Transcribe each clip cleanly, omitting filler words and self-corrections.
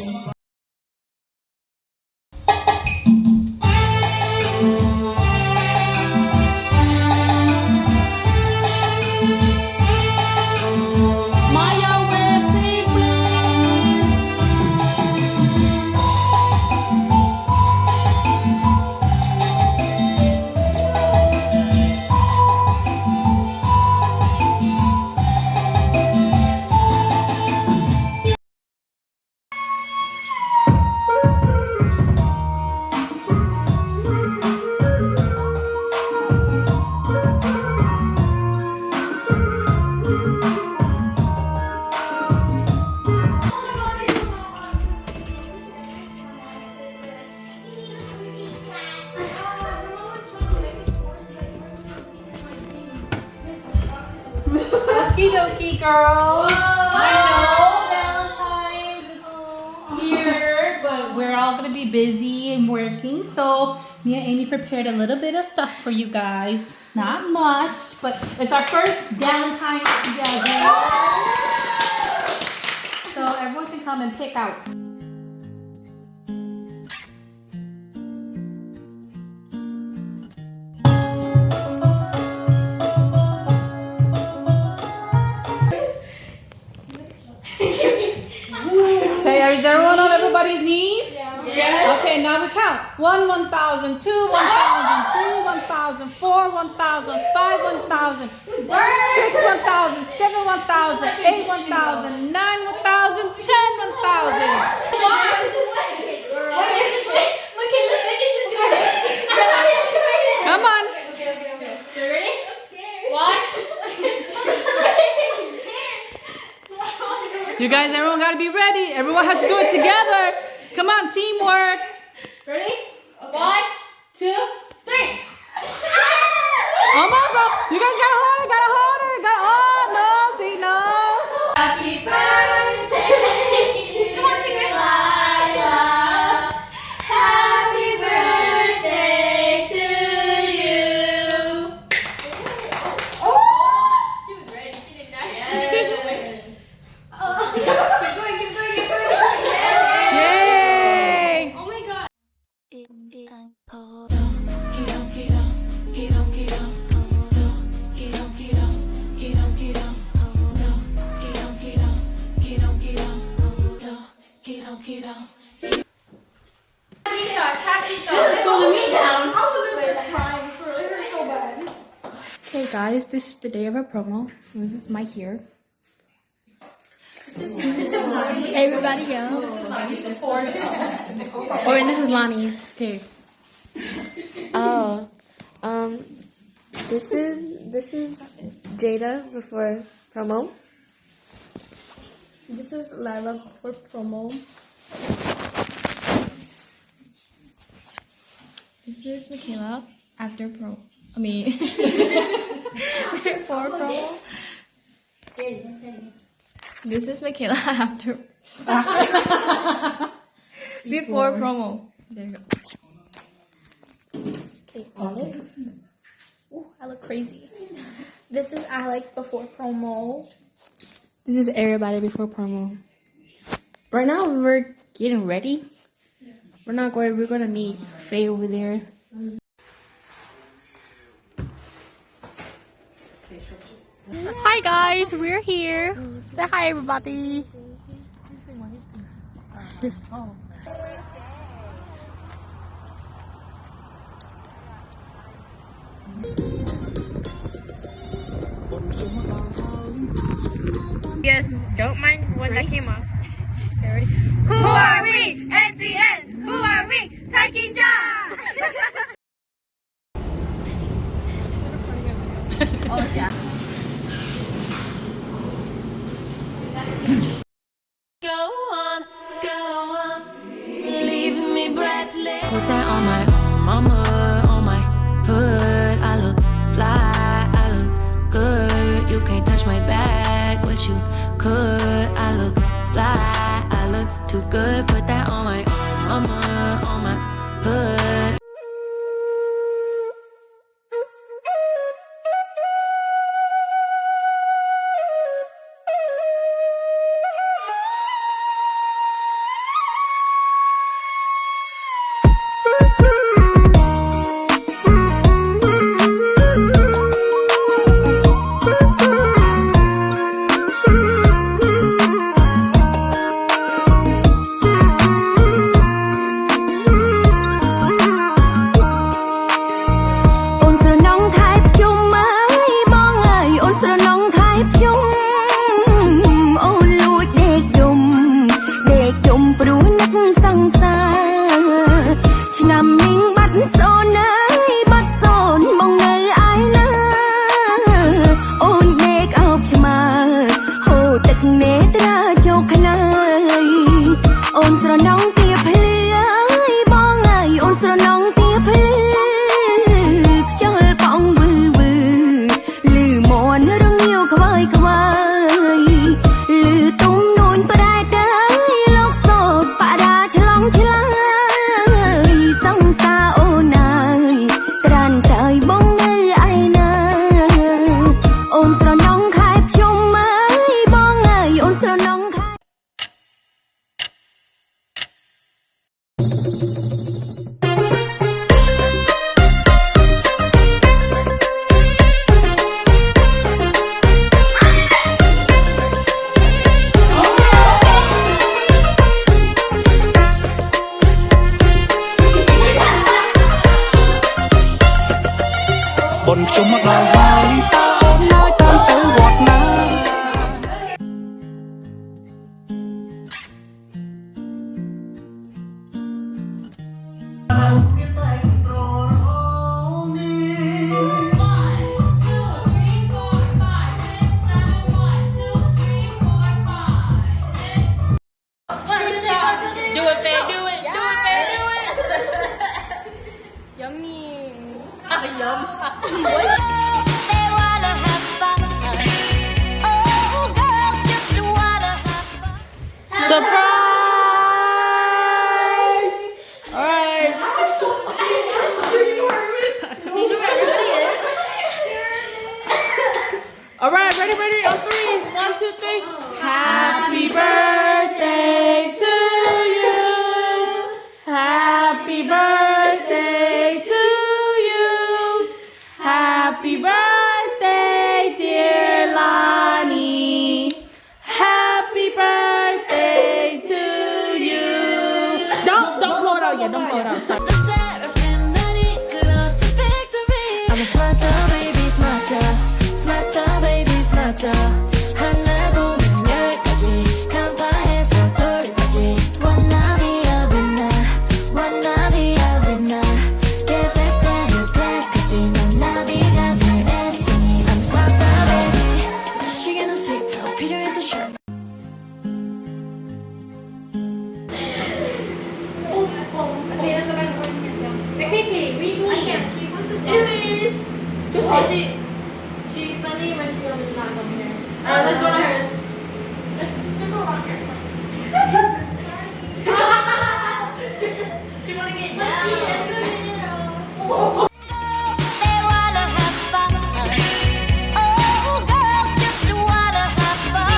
Smile with team, please. Okie dokie, girls. I know Valentine's is here, but we're all gonna be busy and working. So me and Amy prepared a little bit of stuff for you guys. It's not much, but it's our first Valentine's together. So everyone can come and pick out. Okay, is everyone on everybody's knees? Yeah. Okay, now we count. 1, 1,000, 2, 1,000, 3, 1,000, 4, 1,000, 5, 1,000, 6, 1,000, 7, 1,000, 8, 1,000, 9, 1,000, 10, 1,000. Come on. Ready? I'm scared. One. You guys, everyone got to be ready. Everyone has to do it together. Come on, teamwork. Ready? 1, 2, 3. Almost up. You guys got to hold it. Oh, no. See, no. Happy birthday. Come on, sing it. Lila. Happy birthday to you. Oh. She was ready. She didn't know. Yes. Oh. Keep going. Yay. Oh my God. Okay, guys, this is the day of our promo. This is my here. Everybody else. Oh, and this is Lonnie. Okay. Oh, this is Jada before promo. This is Lila for promo. This is Michaela after pro. Before promo. This is Michaela after. Before promo. There you go. Okay, Alex. Ooh, I look crazy. This is Alex before promo. This is everybody before promo. Right now, we're getting ready. We're gonna meet Faye over there. Hi guys, we're here. Say hi everybody. Yes, don't mind when that came off. Who are we? NCN. Who are we? Taking job. Oh yeah. Go on, leave me breathless. Put that on my mama, on my hood. I look fly, I look good. You can't touch my bag, but you could. I look fly, I look too good. Put that on my mama, on my hood. làm chung mắt đầu hai ta ôm nói tâm tư quạt nắng. Do it, babe. Do it. Do it, babe. Do it. Yummy. Yum. They wanna have fun. Oh, girls just wanna have fun. Surprise! All right. All right, ready, on three. 1, 2, 3. Happy birthday to you. Happy birthday to you. Happy birthday, dear Lonnie. Happy birthday to you. Don't blow it out yet. Don't blow it out. Sorry. I'm a smarter, baby, smarter. Smarter, baby, smarter. 하나 보면 열까지 간파해서 돌까지. Wanna be a winner. Wanna be a winner. Give it better, 백까지. 넌 나비가 되랬으니. I'm smarter, baby. 시계는 틱톡, 필요해도 shirt. She's Sunny, but she will not come here. Let's go to her. Let's circle around her. She wanna get down. They wanna have fun. Oh, girls just wanna have fun.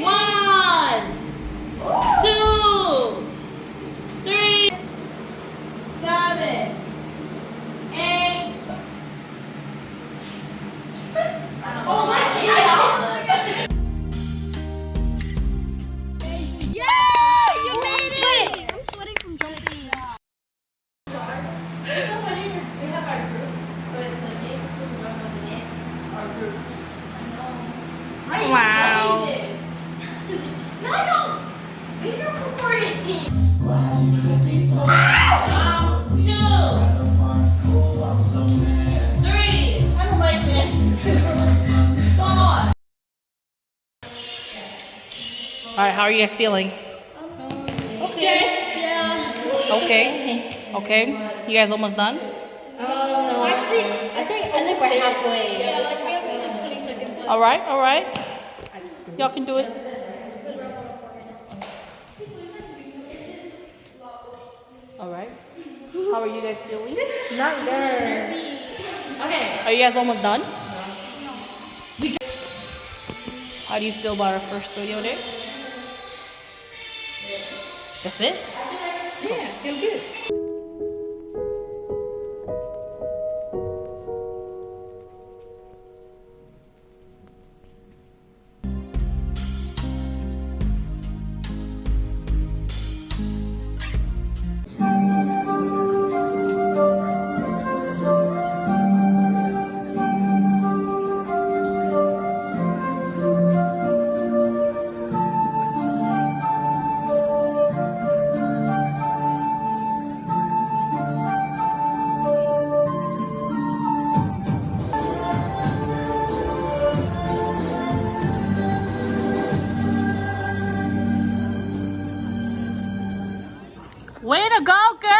1, 2, 3, 7, 8. Oh my God. Yeah, you made it! I'm sweating from jumping. It's so funny because we have our groups, but the names of the one on the names are groups. I know. Wow. This. No, I don't. Video recording. 3. I don't like this. 4. All right, how are you guys feeling? Stressed, yeah. Okay. Okay. You guys almost done? Actually, I think we're halfway. Yeah, like we have like 20 seconds left. All right. All right. Y'all can do it. All right. How are you guys feeling? Not good. Okay. Are you guys almost done? How do you feel about our first studio day? That's it? Yeah, feel good. Way to go, girls!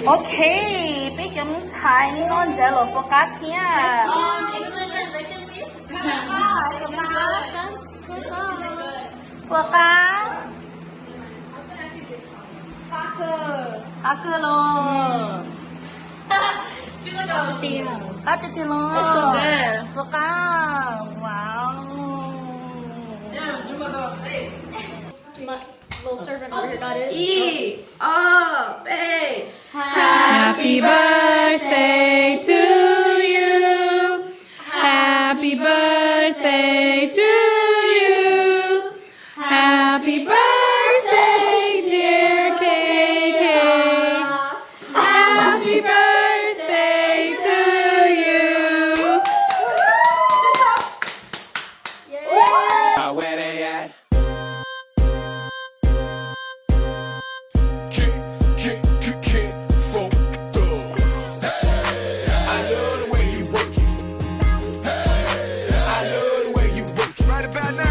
Okay, bây giờ mình xài những con trái lột của cá kia. English translation, please. Của cá. Cá luôn. Cá tít luôn. It's so good. Của cá. Wow. Yeah, zoom out. Hey. little servant over here got it. Happy birthday to you. Happy birthday to you. Happy birthday, dear KK. Happy birthday to you. Where they at? Kick, folk, go. I love the way you work it. I love the way you work it. Right about now.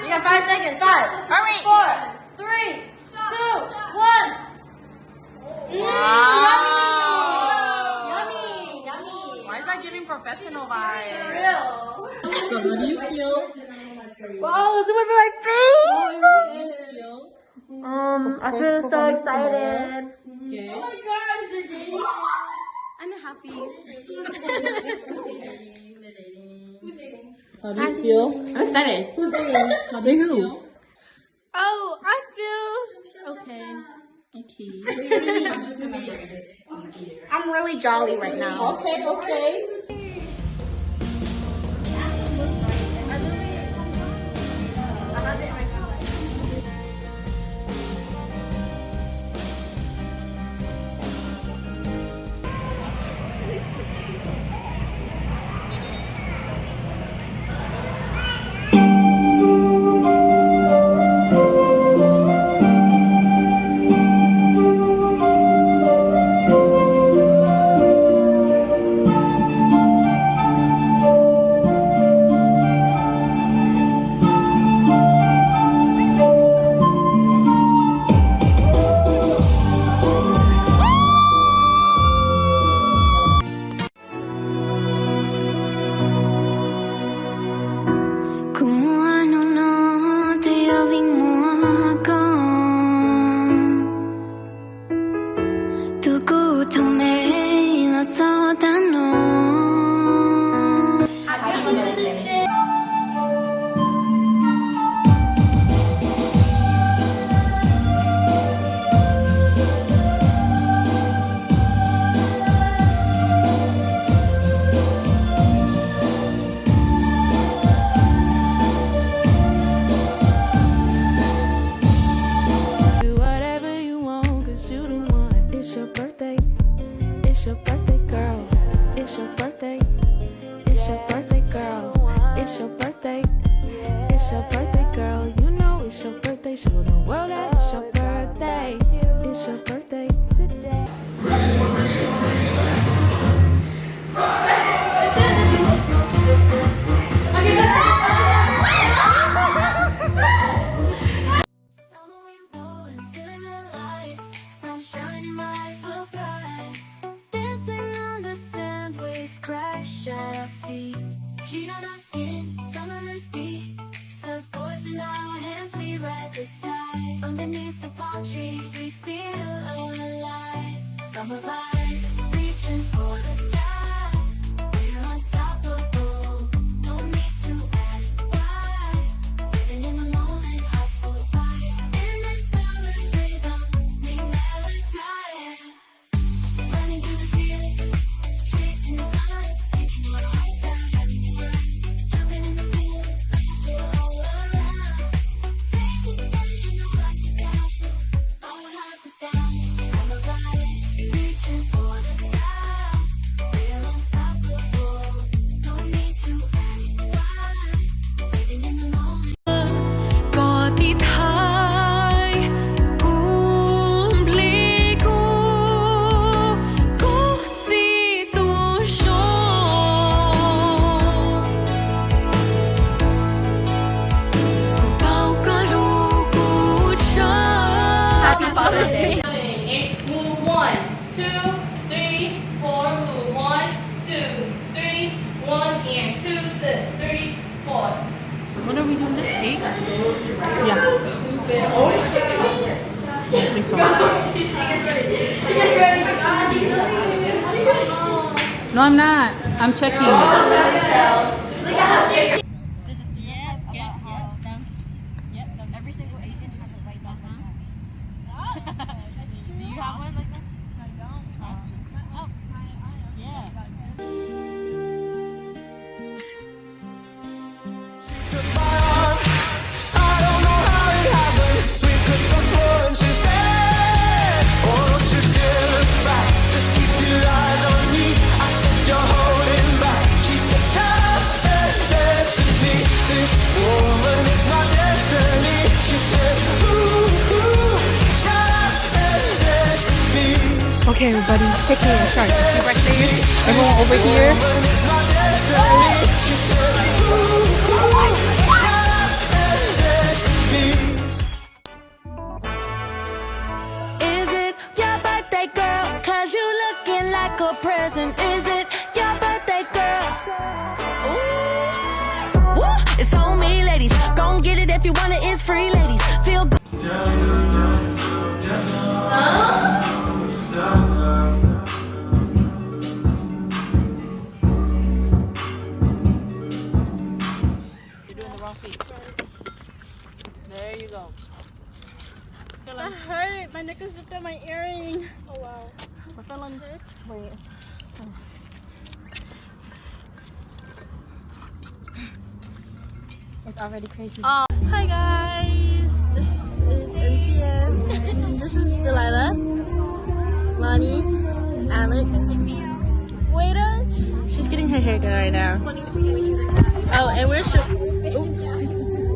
You got 5 seconds. 5. Hurry. 4, 3, 2, 1. Yummy. Yummy. Why is that giving professional vibes? Real. So how do you feel? Wow, it's with my face. I feel so excited. Okay. Oh my gosh, you're gay. I'm happy. How do you feel? I'm excited. Who's dating? How do you feel? Oh, I feel okay. Okay. I'm really jolly right now. Okay. Kung ano na tiyawing mo ako 두고 탐내려 쏟아놓은 Do whatever you want, cause you the one. It's your birthday. It's your birthday, girl. It's your birthday. It's your birthday, girl. It's your birthday. It's your birthday, girl. You know it's your birthday. Show the world that it's your birthday. It's your birthday today. Summer wind blowing, feeling alive. Sunshine in my eyes will fly. Dancing on the sand, waves crash at our feet. Heat on our skin, summer's beat. Surfboards in our hands, we ride the tide. Underneath the palm trees, we feel alive. Summer vibes, reaching for the sky. We're unstoppable, no need to ask why. Living in the moment, hearts full of fire. In this summer's rhythm, we never tire. Running through the fields, chasing the sun, taking all the hearts out, having fun. Jumping in the pool, mucho. No, I'm not. I'm checking. took my arm. I don't know how it happened. We took the floor and she said, oh, don't you dare look back. Just keep your eyes on me. I said, you're holding back. She said, shut up and dance with me. This woman is my destiny. She said, ooh, ooh, shut up and dance with me. Okay, everybody, take care. Sorry, keep right there. Everyone over here. Woman is my destiny. She said, ooh, ooh, shut up and dance with me. Is it your birthday, girl? Cause you looking like a present. Is it your birthday, girl? Ooh. Woo. It's on me, ladies. Gon' get it if you want it, it's free, ladies. Feel good. There you go. That hurt. My neck is ripped out my earring. Oh wow. We're feeling good. Wait. It's already crazy. Hi guys. This is NCN. And this is Delilah, Lonnie, Alex, Wada. She's getting her hair done right now. Oh, and we're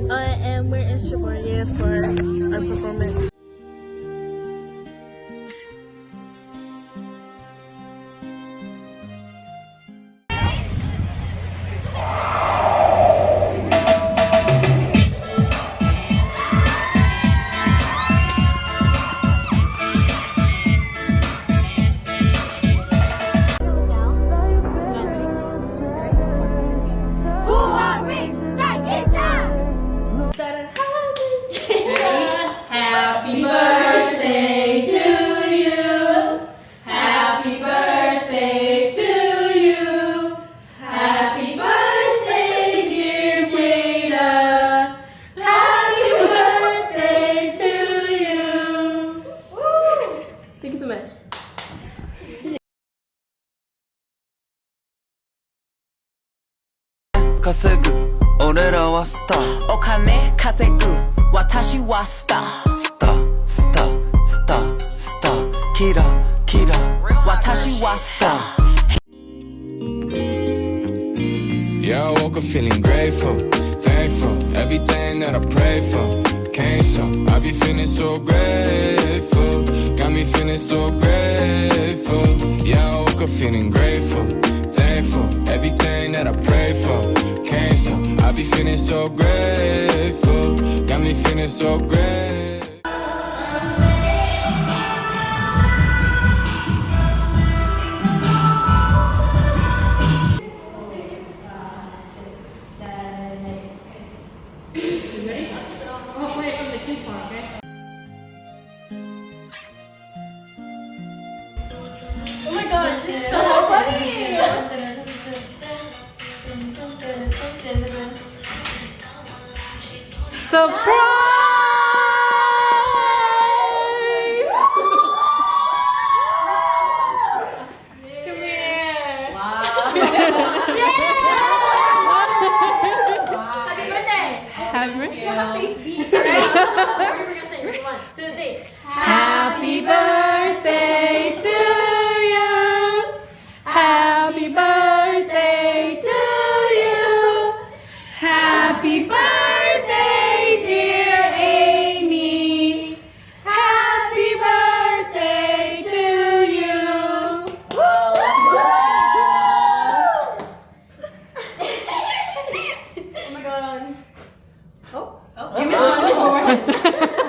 and we're in Shibuya for our performance. Happy birthday to you. Happy birthday to you. Happy birthday, dear Jada. Happy birthday to you. Thank you so much.稼ぐ俺らはスターお金稼ぐ私はスタースタースタースタースターキラキラ私はスター Yeah, I woke up feeling grateful, thankful. Everything that I prayed for came so. I be feeling so grateful, got me feeling so grateful. Yeah, I woke up feeling grateful, thankful. Everything that I prayed for came so. I be feeling so grateful, got me feeling so grateful. Oh my gosh, this is so funny. Come here. Happy birthday. Happy birthday. We're gonna say 1, 2, 3. Happy birthday to you. Happy birthday to you. Happy birthday, dear Amy. Happy birthday to you. Oh my god. You missed one before.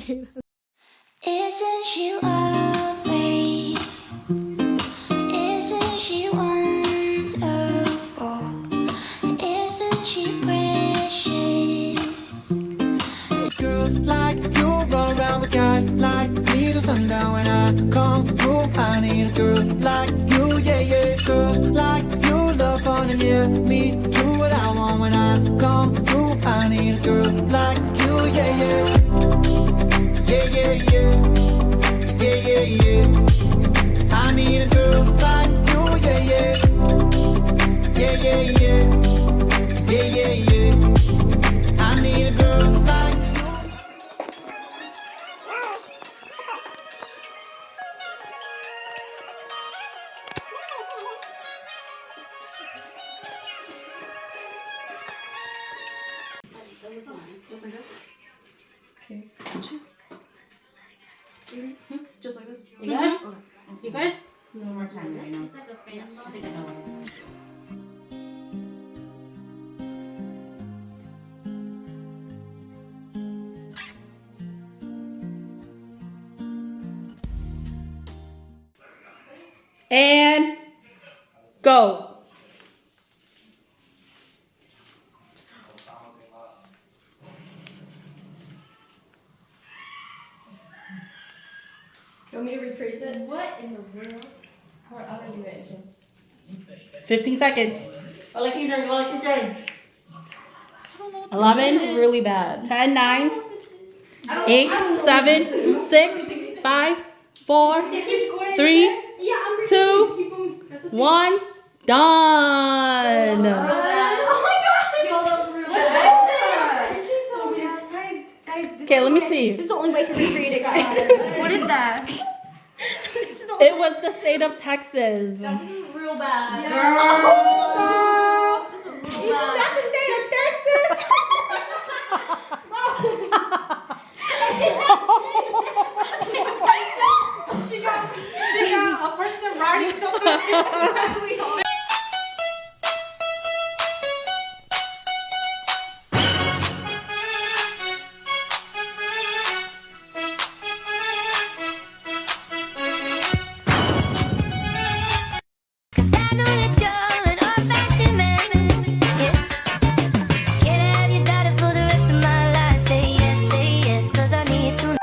Isn't she lovely? Isn't she wonderful? Isn't she precious? Girls like you run around with guys like me till sundown. When I come through, I need a girl like you, yeah, yeah. Girls like you love fun and yeah, me do what I want. When I come through, I need a girl like you, yeah, yeah. Yeah, yeah, yeah. Yeah, yeah, yeah. I need a girl like you, yeah, yeah. Yeah, yeah, yeah. Yeah, yeah, yeah. I need a girl like you. Just like this. You good? You good? One more time. I know. It's like a fan. I think I know it. And go. You want me to retrace it? What in the world? How do I do it too? 15 seconds. I like you doing. I like you doing. 11, Really bad. 10, 9, 8, 7, 6, 5, 4, 3, 2, 1. Done. Oh my god! Yo, that was real bad. Okay, let me see. This is the only way to recreate it, guys. What is that? It was the state of Texas. This is real bad. Oh, This is real bad. the state of Texas. She got a person writing something. Cause I know that you're an old-fashioned man. Yeah. Can I have your daughter for the rest of my life? Say yes, cause I need to.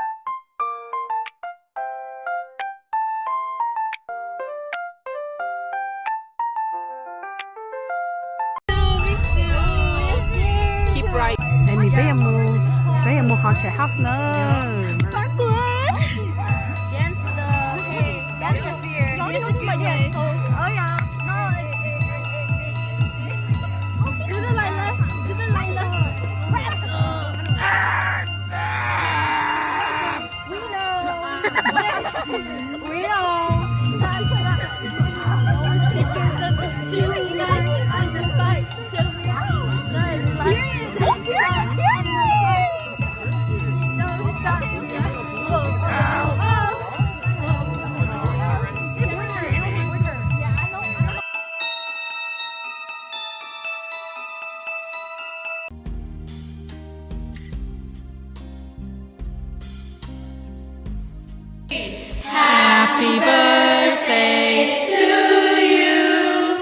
Keep right. Amy, bây giờ mua họ trẻ house nữa. Dance the hey, dance the fear. Dance the fear. Oh yeah. No. Do the Lila. Do the Lila. We know. We know. Happy birthday to you.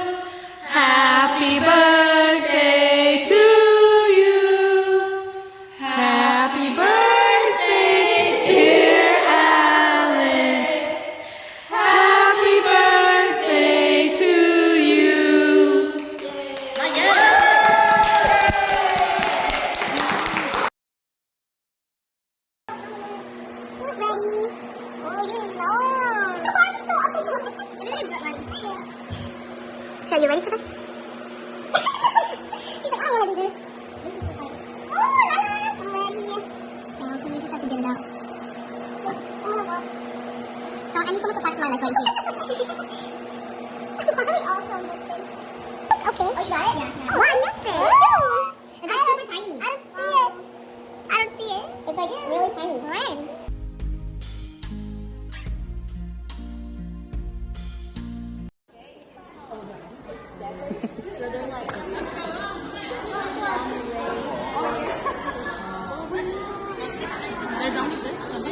Happy birthday to you. Happy birthday, dear Alex. Happy birthday to you. Who's ready? Oh, you know. So, are you ready for this? She's like, I want to do this. This is just like, oh, I'm ready. No, because we just have to get it out. Oh my gosh. So, I need someone to touch my leg right here. Why are we all so missing? Okay. Oh, you got it? Yeah. Oh, I missed it. It's like super tiny. I don't see it. I don't see it. It's like really tiny. When? They don't exist.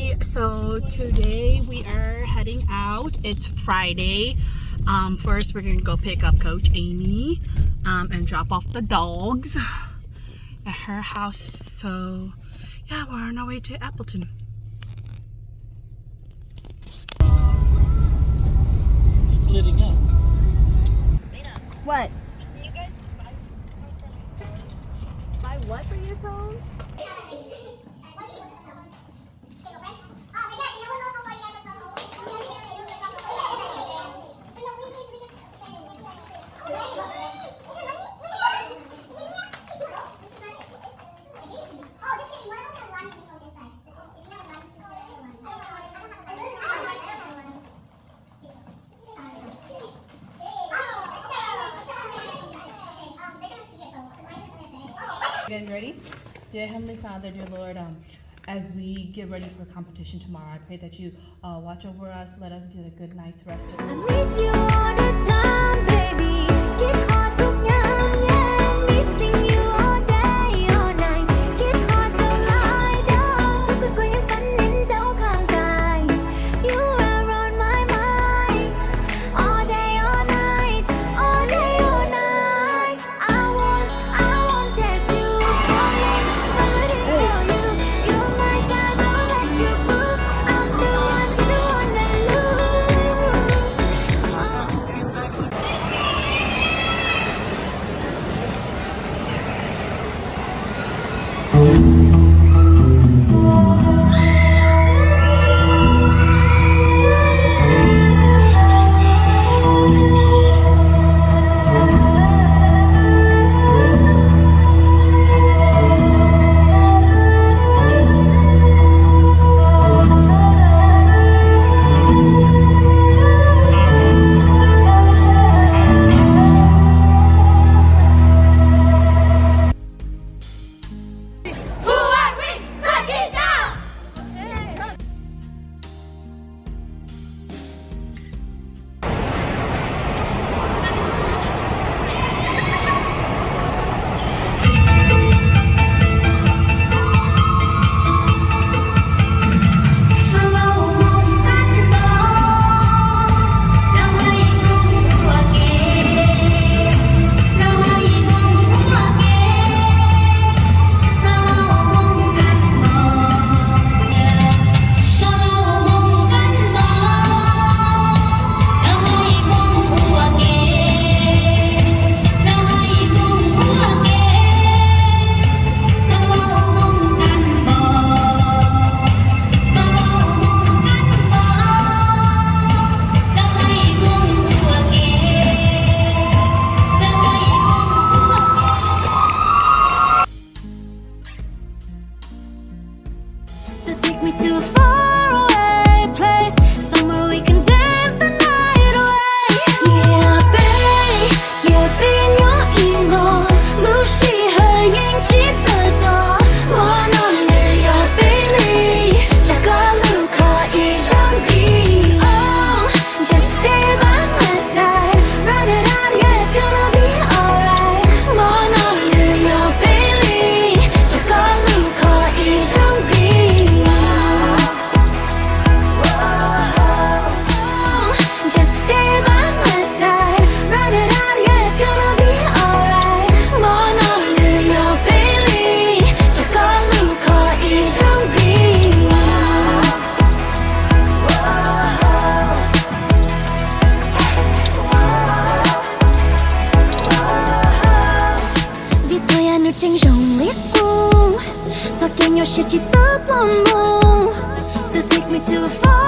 everybody. So today we are heading out. It's Friday. First we're gonna go pick up Coach Amy and drop off the dogs at her house. So yeah, we're on our way to Appleton. Splitting up. What? Buy what for your phone? You guys ready? Dear Heavenly Father, dear Lord, as we get ready for competition tomorrow, I pray that you watch over us, let us get a good night's rest. I miss you all the time, baby. Get hot, yeah. Missing you all day, all night. Get hot, don't lie down.ทุกคนยังฝันเห็นเจ้าข้างกาย You are on my mind. All day, all night. All day, all night. I won't test you, falling, waiting for you. You're my God, don't let you prove I'm the one to wanna lose. So take me to a faraway place, somewhere we can dance the night away. Yeah, babe, yeah, being your emo. Lucy, her yin, she took one on your baby. Check out Luca, oh, just stay by my side. Run it out, yeah, it's gonna be alright. One on your baby. Check out Luca, just stay by my side. Run it out, yeah, it's gonna be alright. One on your baby. Check out Luca, vì thôi anh được tranh rồng liếc cô. Thật kinh nhau shit chỉ tớ plum. So take me to a far